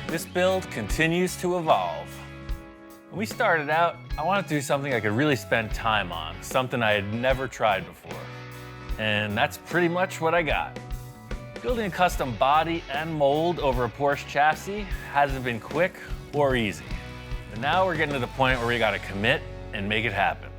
This build continues to evolve. When we started out, I wanted to do something I could really spend time on, something I had never tried before. And that's pretty much what I got. Building a custom body and mold over a Porsche chassis hasn't been quick or easy. But now we're getting to the point where we gotta commit and make it happen.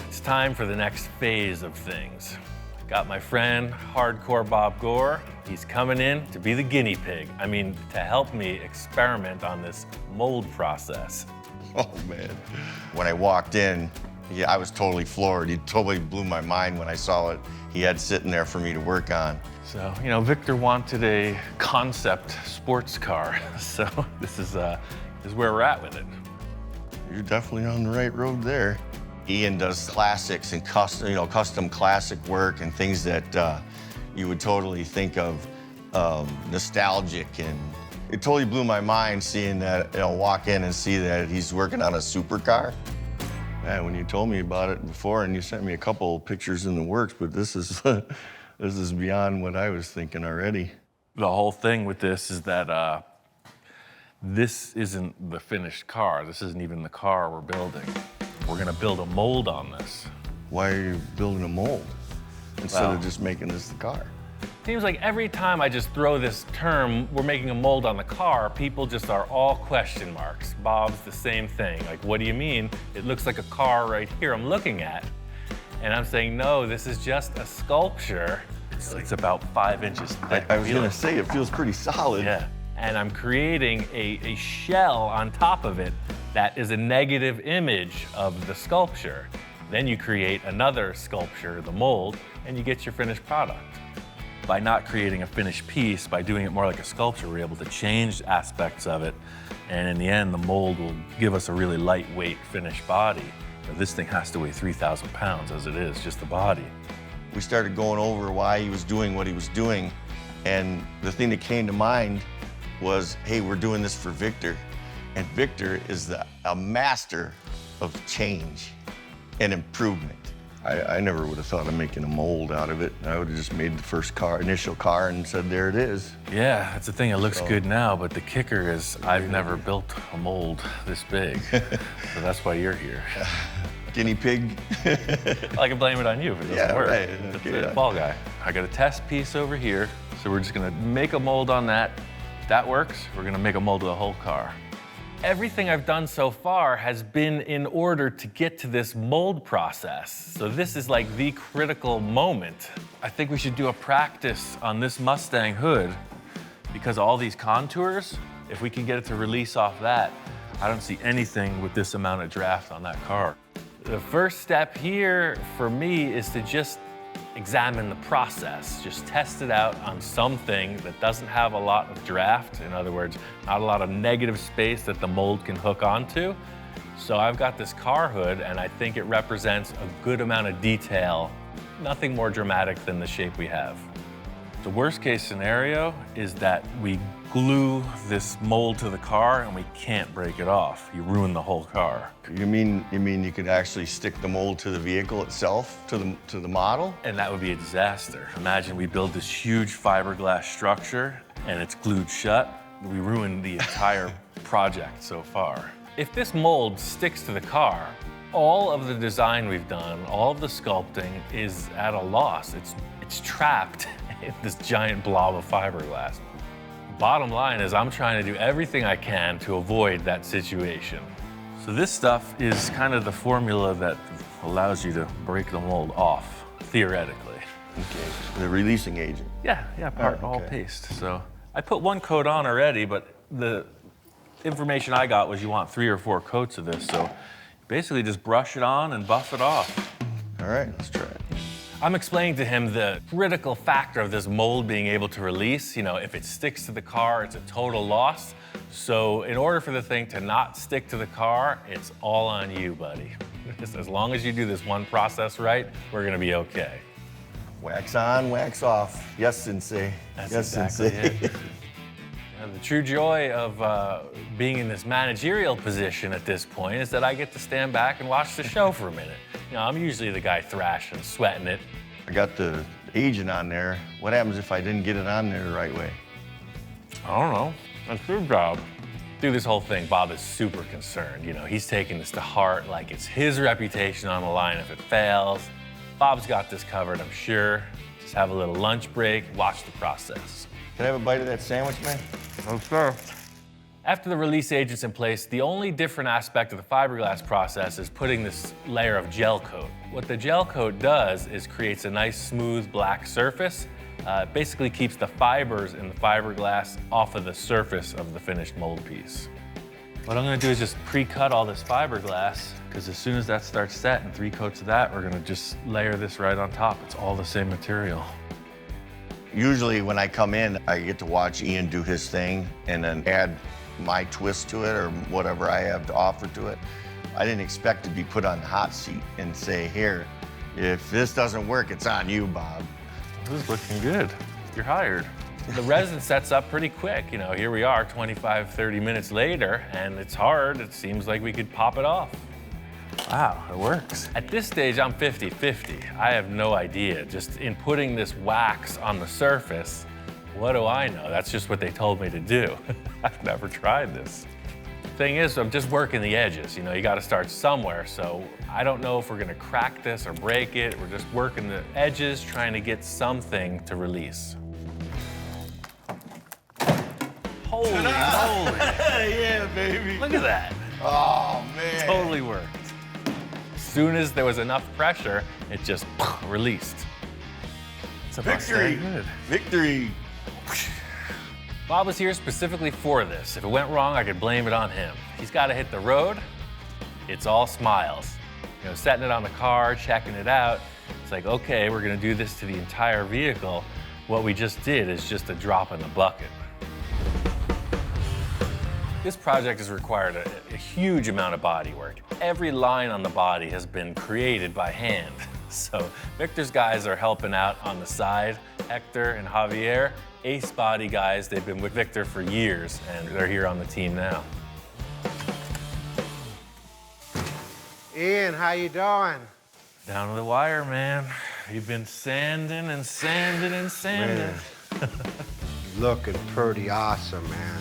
It's time for the next phase of things. Got my friend, Hardcore Bob Gore. He's coming in to be the guinea pig. I mean, to help me experiment on this mold process. Oh, man. When I walked in, yeah, I was totally floored. He totally blew my mind when I saw what he had sitting there for me to work on. So, you know, Victor wanted a concept sports car. So this is where we're at with it. You're definitely on the right road there. Ian does classics and custom classic work and things that you would totally think of nostalgic, and it totally blew my mind seeing that, walk in and see that he's working on a supercar. Man, when you told me about it before and you sent me a couple pictures in the works, but this is this is beyond what I was thinking already. The whole thing with this is that this isn't the finished car. This isn't even the car we're building. We're gonna build a mold on this. Why are you building a mold instead of just making this the car? Seems like every time I just throw this term, we're making a mold on the car, people just are all question marks. Bob's the same thing. Like, what do you mean? It looks like a car right here I'm looking at. And I'm saying, no, this is just a sculpture. It's about 5 inches thick. I was gonna say, it feels pretty solid. Yeah. And I'm creating a shell on top of it that is a negative image of the sculpture. Then you create another sculpture, the mold, and you get your finished product. By not creating a finished piece, by doing it more like a sculpture, we're able to change aspects of it. And in the end, the mold will give us a really lightweight finished body. This thing has to weigh 3,000 pounds as it is, just the body. We started going over why he was doing what he was doing. And the thing that came to mind was, hey, we're doing this for Victor. And Victor is a master of change and improvement. I never would have thought of making a mold out of it. I would have just made the first initial car and said, there it is. Yeah, that's the thing. It looks good now, but the kicker is I've never built a mold this big. So that's why you're here. Guinea pig. I can blame it on you if it doesn't work. Right. That's it, ball guy. I got a test piece over here, so we're just gonna make a mold on that. If that works, we're gonna make a mold of the whole car. Everything I've done so far has been in order to get to this mold process. So this is like the critical moment. I think we should do a practice on this Mustang hood because all these contours, if we can get it to release off that, I don't see anything with this amount of draft on that car. The first step here for me is to just examine the process, just test it out on something that doesn't have a lot of draft. In other words, not a lot of negative space that the mold can hook onto. So I've got this car hood and I think it represents a good amount of detail, nothing more dramatic than the shape we have. The worst case scenario is that we glue this mold to the car and we can't break it off. You ruin the whole car. You mean you could actually stick the mold to the vehicle itself, to the model? And that would be a disaster. Imagine we build this huge fiberglass structure and it's glued shut. We ruined the entire project so far. If this mold sticks to the car, all of the design we've done, all of the sculpting is at a loss. It's trapped in this giant blob of fiberglass. Bottom line is I'm trying to do everything I can to avoid that situation. So this stuff is kind of the formula that allows you to break the mold off, theoretically. Okay, the releasing agent. Yeah, part all paste. So I put one coat on already, but the information I got was you want 3 or 4 coats of this. So basically just brush it on and buff it off. All right, let's try it. I'm explaining to him the critical factor of this mold being able to release. You know, if it sticks to the car, it's a total loss. So in order for the thing to not stick to the car, it's all on you, buddy. As long as you do this one process right, we're gonna be okay. Wax on, wax off. Yes, Sensei. That's yes, exactly Sensei. it. The true joy of being in this managerial position at this point is that I get to stand back and watch the show for a minute. You know, I'm usually the guy thrashing, sweating it. I got the agent on there. What happens if I didn't get it on there the right way? I don't know. That's your job. Through this whole thing, Bob is super concerned. You know, he's taking this to heart like it's his reputation on the line if it fails. Bob's got this covered, I'm sure. Just have a little lunch break, watch the process. Can I have a bite of that sandwich, man? Okay. After the release agent's in place, the only different aspect of the fiberglass process is putting this layer of gel coat. What the gel coat does is creates a nice smooth black surface. It basically keeps the fibers in the fiberglass off of the surface of the finished mold piece. What I'm gonna do is just pre-cut all this fiberglass, because as soon as that starts set and 3 coats of that, we're gonna just layer this right on top. It's all the same material. Usually when I come in, I get to watch Ian do his thing and then add my twist to it or whatever I have to offer to it. I didn't expect to be put on the hot seat and say, here, if this doesn't work, it's on you, Bob. This is looking good. You're hired. The resin sets up pretty quick. You know, here we are 25, 30 minutes later, and it's hard. It seems like we could pop it off. Wow, it works. At this stage, I'm 50-50. I have no idea. Just in putting this wax on the surface, what do I know? That's just what they told me to do. I've never tried this. Thing is, I'm just working the edges. You know, you got to start somewhere. So I don't know if we're going to crack this or break it. We're just working the edges, trying to get something to release. Holy moly. Yeah, baby. Look at that. Oh, man. Totally worked. As soon as there was enough pressure, it just released. It's a Victory. Good. Victory. Bob was here specifically for this. If it went wrong, I could blame it on him. He's got to hit the road. It's all smiles. You know, setting it on the car, checking it out. It's like, okay, we're going to do this to the entire vehicle. What we just did is just a drop in the bucket. This project has required a huge amount of body work. Every line on the body has been created by hand. So Victor's guys are helping out on the side. Hector and Javier, ace body guys. They've been with Victor for years, and they're here on the team now. Ian, how you doing? Down to the wire, man. You've been sanding and sanding and sanding. Looking pretty awesome, man.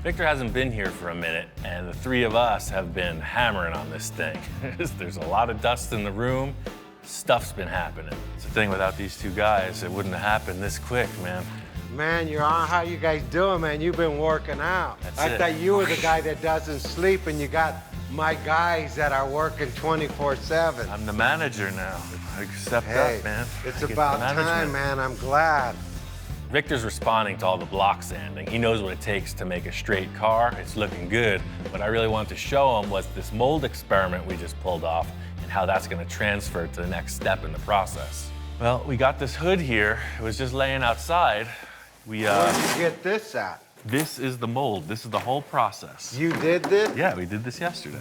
Victor hasn't been here for a minute, and the 3 of us have been hammering on this thing. There's a lot of dust in the room. Stuff's been happening. It's the thing, without these 2 guys, it wouldn't have happened this quick, man. Man, you're on. How you guys doing, man? You've been working out. I thought you were the guy that doesn't sleep, and you got my guys that are working 24/7. I'm the manager now. I stepped Hey, up, man. it's I get about the time, management. man. I'm glad. Victor's responding to all the block sanding. He knows what it takes to make a straight car. It's looking good. What I really wanted to show him was this mold experiment we just pulled off and how that's going to transfer to the next step in the process. Well, we got this hood here. It was just laying outside. Where did you get this at? This is the mold. This is the whole process. You did this? Yeah, we did this yesterday.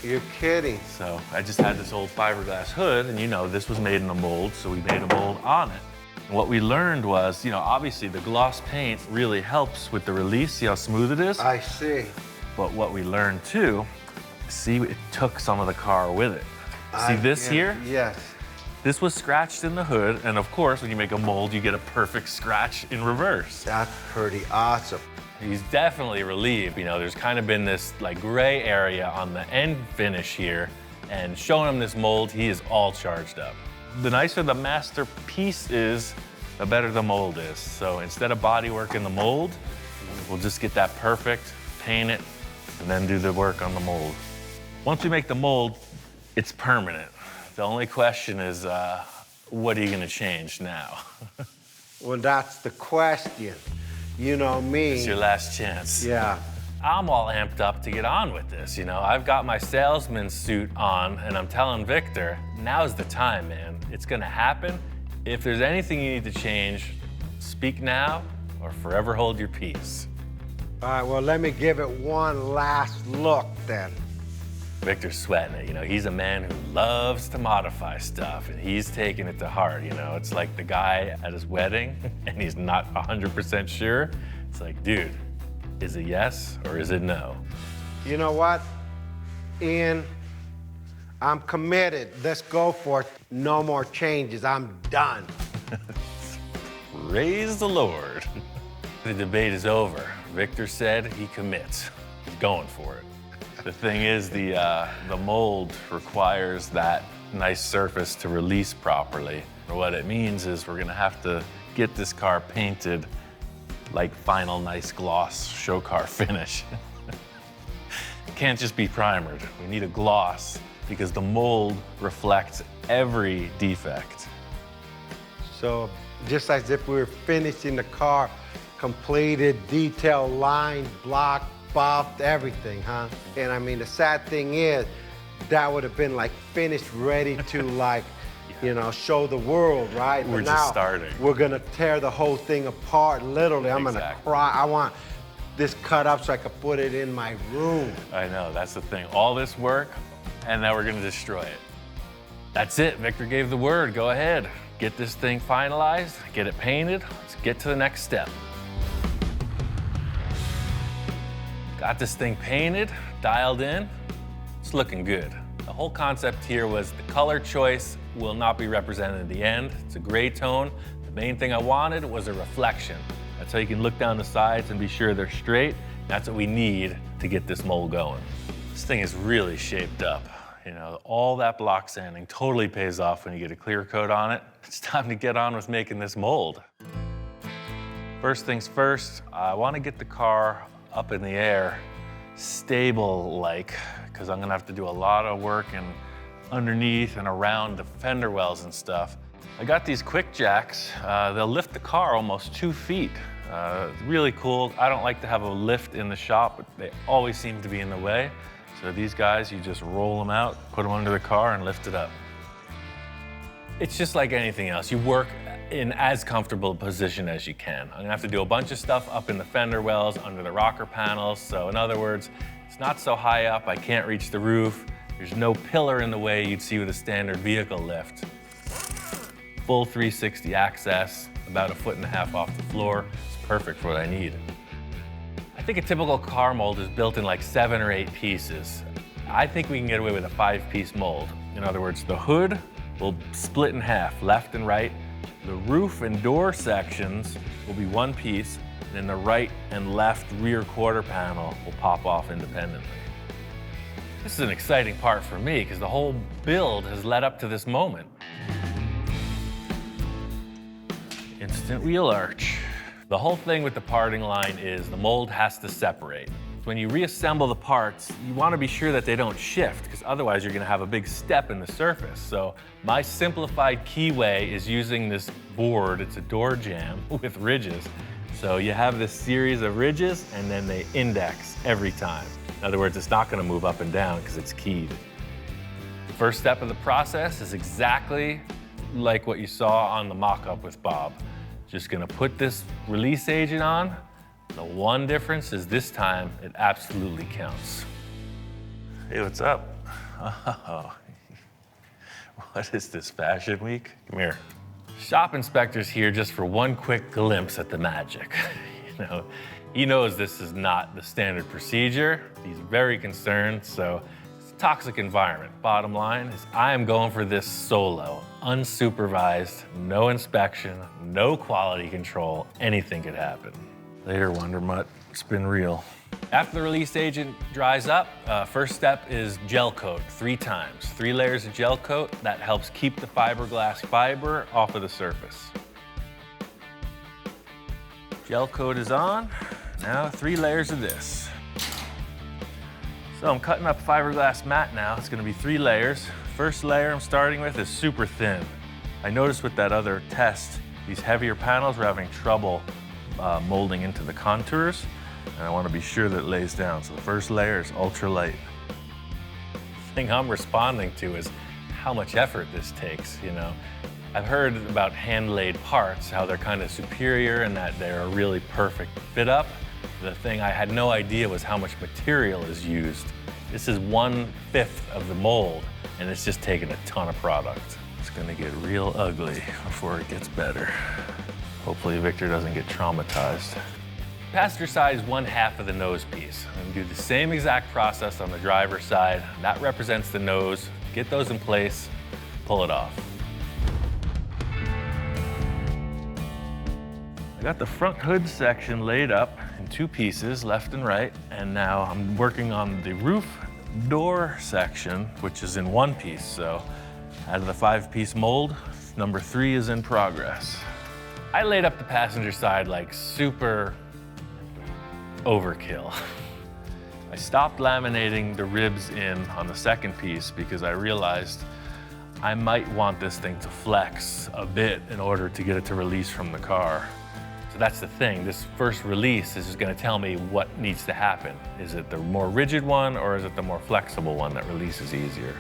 You're kidding. So I just had this old fiberglass hood, and you know, this was made in a mold, so we made a mold on it. And what we learned was, you know, obviously the gloss paint really helps with the release. See how smooth it is? I see. But what we learned too, see, it took some of the car with it. See this here? Yes. This was scratched in the hood, and of course, when you make a mold, you get a perfect scratch in reverse. That's pretty awesome. He's definitely relieved. You know, there's kind of been this like gray area on the end finish here, and showing him this mold, he is all charged up. The nicer the masterpiece is, the better the mold is. So instead of body work in the mold, we'll just get that perfect, paint it, and then do the work on the mold. Once we make the mold, it's permanent. The only question is, what are you gonna change now? Well, that's the question. You know me. It's your last chance. Yeah. I'm all amped up to get on with this, you know. I've got my salesman suit on, and I'm telling Victor, now's the time, man. It's gonna happen. If there's anything you need to change, speak now or forever hold your peace. All right, well, let me give it one last look then. Victor's sweating it, you know. He's a man who loves to modify stuff, and he's taking it to heart, you know. It's like the guy at his wedding, and he's not 100% sure. It's like, dude, is it yes or is it no? You know what, Ian? I'm committed. Let's go for it. No more changes. I'm done. Praise the Lord. The debate is over. Victor said he commits. He's going for it. The thing is, the mold requires that nice surface to release properly. What it means is we're gonna have to get this car painted like final nice gloss show car finish. It can't just be primered. We need a gloss because the mold reflects every defect. So just as if we were finishing the car, completed, detailed, lined, blocked, buffed, everything, huh? And I mean, the sad thing is, that would have been like finished, ready to like, you know, show the world, right? We're But just now, starting. We're gonna tear the whole thing apart, literally. I'm gonna Exactly. cry. I want this cut up so I could put it in my room. I know, that's the thing. All this work, and now we're gonna destroy it. That's it, Victor gave the word. Go ahead, get this thing finalized, get it painted. Let's get to the next step. Got this thing painted, dialed in. It's looking good. The whole concept here was the color choice will not be represented in the end. It's a gray tone. The main thing I wanted was a reflection. That's how you can look down the sides and be sure they're straight. That's what we need to get this mold going. This thing is really shaped up. You know, all that block sanding totally pays off when you get a clear coat on it. It's time to get on with making this mold. First things first, I want to get the car up in the air, stable-like, because I'm gonna have to do a lot of work and underneath and around the fender wells and stuff. I got these quick jacks. They'll lift the car almost 2 feet. Really cool. I don't like to have a lift in the shop, but they always seem to be in the way. So these guys, you just roll them out, put them under the car and lift it up. It's just like anything else. You work in as comfortable a position as you can. I'm gonna have to do a bunch of stuff up in the fender wells, under the rocker panels. So in other words, it's not so high up, I can't reach the roof. There's no pillar in the way you'd see with a standard vehicle lift. Full 360 access, about 1.5 feet off the floor. It's perfect for what I need. I think a typical car mold is built in like 7 or 8 pieces. I think we can get away with a 5-piece mold. In other words, the hood will split in half, left and right. The roof and door sections will be 1 piece, and then the right and left rear quarter panel will pop off independently. This is an exciting part for me because the whole build has led up to this moment. Instant wheel arch. The whole thing with the parting line is the mold has to separate. When you reassemble the parts, you want to be sure that they don't shift because otherwise you're going to have a big step in the surface. So my simplified keyway is using this board. It's a door jamb with ridges. So you have this series of ridges and then they index every time. In other words, it's not going to move up and down because it's keyed. The first step of the process is exactly like what you saw on the mock-up with Bob. Just going to put this release agent on. The one difference is this time, it absolutely counts. Hey, what's up? Oh, what is this, Fashion Week? Come here. Shop inspector's here just for one quick glimpse at the magic. You know, he knows this is not the standard procedure. He's very concerned, so it's a toxic environment. Bottom line is I am going for this solo, unsupervised, no inspection, no quality control, anything could happen. Later, Wonder Mutt, it's been real. After the release agent dries up, first step is gel coat 3 times. 3 layers of gel coat, that helps keep the fiberglass fiber off of the surface. Gel coat is on, now 3 layers of this. So I'm cutting up fiberglass mat now. It's gonna be 3 layers. First layer I'm starting with is super thin. I noticed with that other test, these heavier panels were having trouble molding into the contours, and I want to be sure that it lays down. So the first layer is ultra light. The thing I'm responding to is how much effort this takes, you know. I've heard about hand-laid parts, how they're kind of superior and that they're a really perfect fit up. The thing I had no idea was how much material is used. This is 1/5 of the mold, and it's just taking a ton of product. It's gonna get real ugly before it gets better. Hopefully Victor doesn't get traumatized. Passenger side is 1/2 of the nose piece. I'm gonna do the same exact process on the driver's side. That represents the nose. Get those in place, pull it off. I got the front hood section laid up in 2 pieces, left and right, and now I'm working on the roof door section, which is in 1 piece. So out of the 5-piece mold, number 3 is in progress. I laid up the passenger side like super overkill. I stopped laminating the ribs in on the 2nd piece because I realized I might want this thing to flex a bit in order to get it to release from the car. So that's the thing, this first release is just gonna tell me what needs to happen. Is it the more rigid one or is it the more flexible one that releases easier?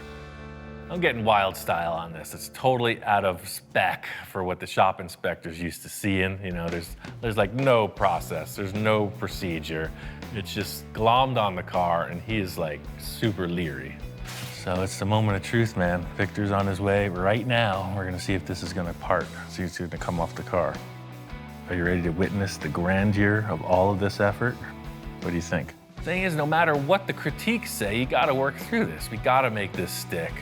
I'm getting wild style on this. It's totally out of spec for what the shop inspectors used to seeing. You know, there's like no process, there's no procedure. It's just glommed on the car and he is like super leery. So it's the moment of truth, man. Victor's on his way right now. We're gonna see if this is gonna part, see if it's gonna come off the car. Are you ready to witness the grandeur of all of this effort? What do you think? The thing is, no matter what the critiques say, you gotta work through this. We gotta make this stick.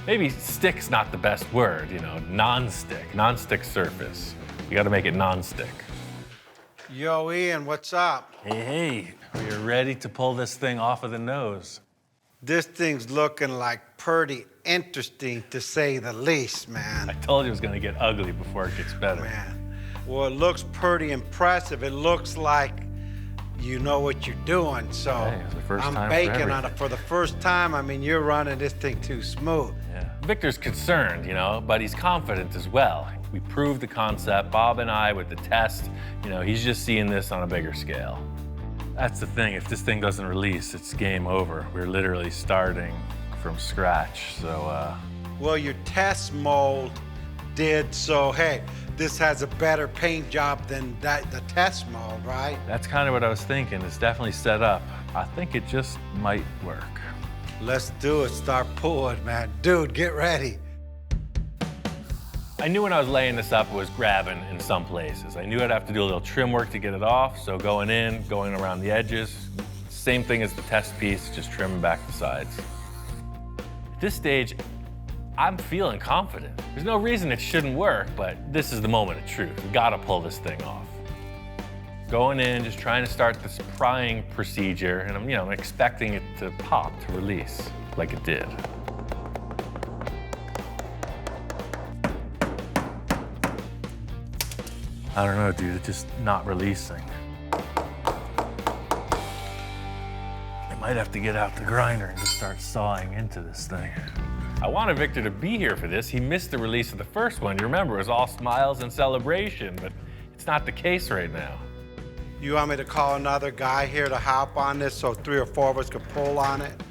Maybe stick's not the best word, you know, non-stick surface. You gotta make it non-stick. Yo, Ian, what's up? Hey, we're ready to pull this thing off of the nose. This thing's looking like pretty interesting, to say the least, man. I told you it was gonna get ugly before it gets better. Man, well, it looks pretty impressive. It looks like you know what you're doing, so Hey, it's the first I'm time for baking on it everything. for the first time. I mean, you're running this thing too smooth. Yeah. Victor's concerned, you know, but he's confident as well. We proved the concept, Bob and I, with the test. You know, he's just seeing this on a bigger scale. That's the thing, if this thing doesn't release, it's game over. We're literally starting from scratch, so. Well, your test mold did, so hey, this has a better paint job than the test mold, right? That's kind of what I was thinking. It's definitely set up. I think it just might work. Let's do it, start pulling, man. Dude, get ready. I knew when I was laying this up, it was grabbing in some places. I knew I'd have to do a little trim work to get it off, so going in, going around the edges, same thing as the test piece, just trimming back the sides. At this stage, I'm feeling confident. There's no reason it shouldn't work, but this is the moment of truth. We gotta pull this thing off. Going in, just trying to start this prying procedure, and I'm expecting it to pop, to release, like it did. I don't know, dude, it's just not releasing. I might have to get out the grinder and just start sawing into this thing. I wanted Victor to be here for this. He missed the release of the first one. You remember, it was all smiles and celebration, but it's not the case right now. You want me to call another guy here to help on this so 3 or 4 of us could pull on it?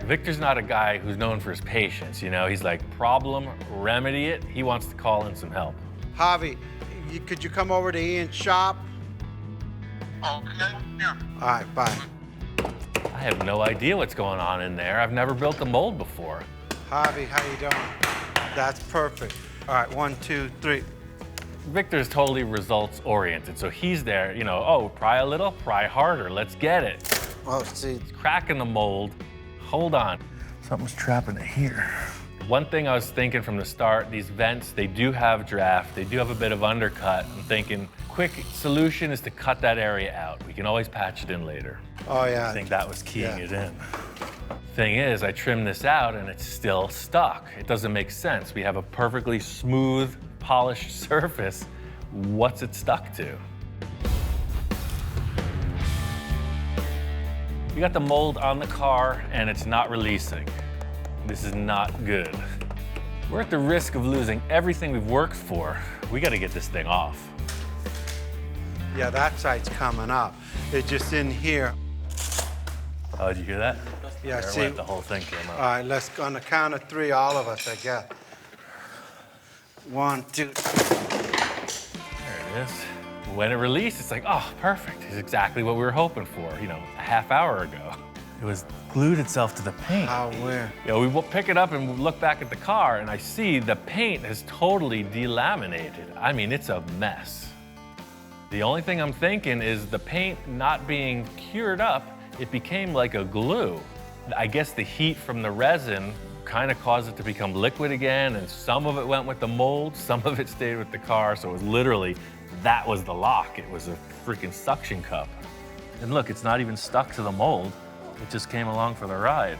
Victor's not a guy who's known for his patience, you know? He's like, problem, remedy it. He wants to call in some help. Javi, could you come over to Ian's shop? Okay, yeah. All right, bye. I have no idea what's going on in there. I've never built a mold before. Javi, how you doing? That's perfect. All right, 1, 2, 3. Victor's totally results oriented, so he's there, oh, pry a little, pry harder, let's get it. Oh, see. It's cracking the mold. Hold on. Something's trapping it here. One thing I was thinking from the start, these vents, they do have draft, they do have a bit of undercut. I'm thinking, quick solution is to cut that area out. We can always patch it in later. Oh, yeah. I think that was keying Yeah. it in. Thing is, I trimmed this out and it's still stuck. It doesn't make sense. We have a perfectly smooth, polished surface. What's it stuck to? We got the mold on the car and it's not releasing. This is not good. We're at the risk of losing everything we've worked for. We gotta get this thing off. Yeah, that side's coming up. It's just in here. Oh, did you hear that? Yeah, There it see. went, the whole thing came All up. right, let's go on the count of 3, all of us, I guess. 1, 2. There it is. When it released, it's like, oh, perfect. It's exactly what we were hoping for, a half hour ago. It was glued itself to the paint. How weird. We will pick it up and we look back at the car and I see the paint has totally delaminated. I mean, it's a mess. The only thing I'm thinking is the paint not being cured up, it became like a glue. I guess the heat from the resin kind of caused it to become liquid again, and some of it went with the mold, some of it stayed with the car, so it was literally, that was the lock. It was a freaking suction cup. And look, it's not even stuck to the mold. It just came along for the ride.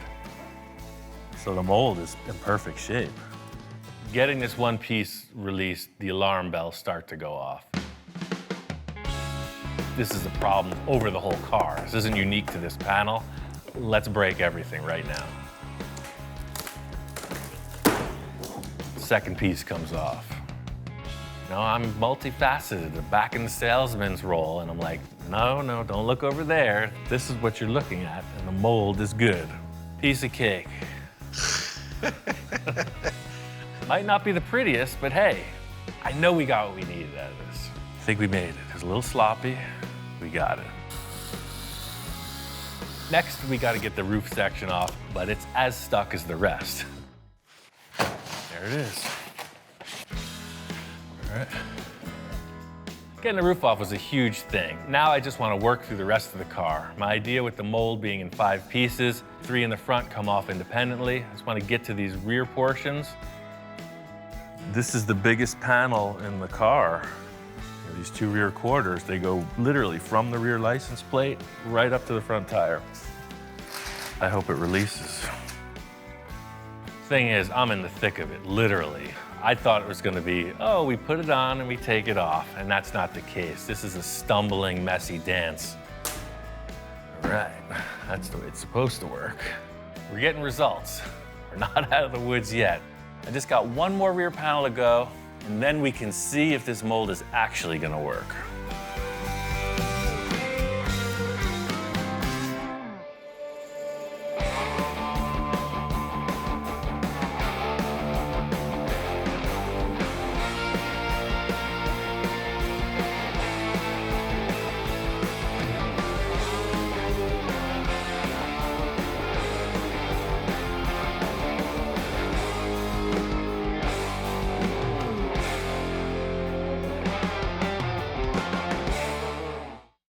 So the mold is in perfect shape. Getting this one piece released, the alarm bells start to go off. This is a problem over the whole car. This isn't unique to this panel. Let's break everything right now. Second piece comes off. No, I'm multifaceted, back in the salesman's role, and I'm like, no, don't look over there. This is what you're looking at, and the mold is good. Piece of cake. Might not be the prettiest, but hey, I know we got what we needed out of this. I think we made it. It was a little sloppy. We got it. Next, we got to get the roof section off, but it's as stuck as the rest. There it is. All right. Getting the roof off was a huge thing. Now I just want to work through the rest of the car. My idea with the mold being in 5 pieces, 3 in the front come off independently. I just want to get to these rear portions. This is the biggest panel in the car. These 2 rear quarters, they go literally from the rear license plate right up to the front tire. I hope it releases. Thing is, I'm in the thick of it, literally. I thought it was gonna be, oh, we put it on and we take it off, and that's not the case. This is a stumbling, messy dance. All right, that's the way it's supposed to work. We're getting results. We're not out of the woods yet. I just got one more rear panel to go, and then we can see if this mold is actually gonna work.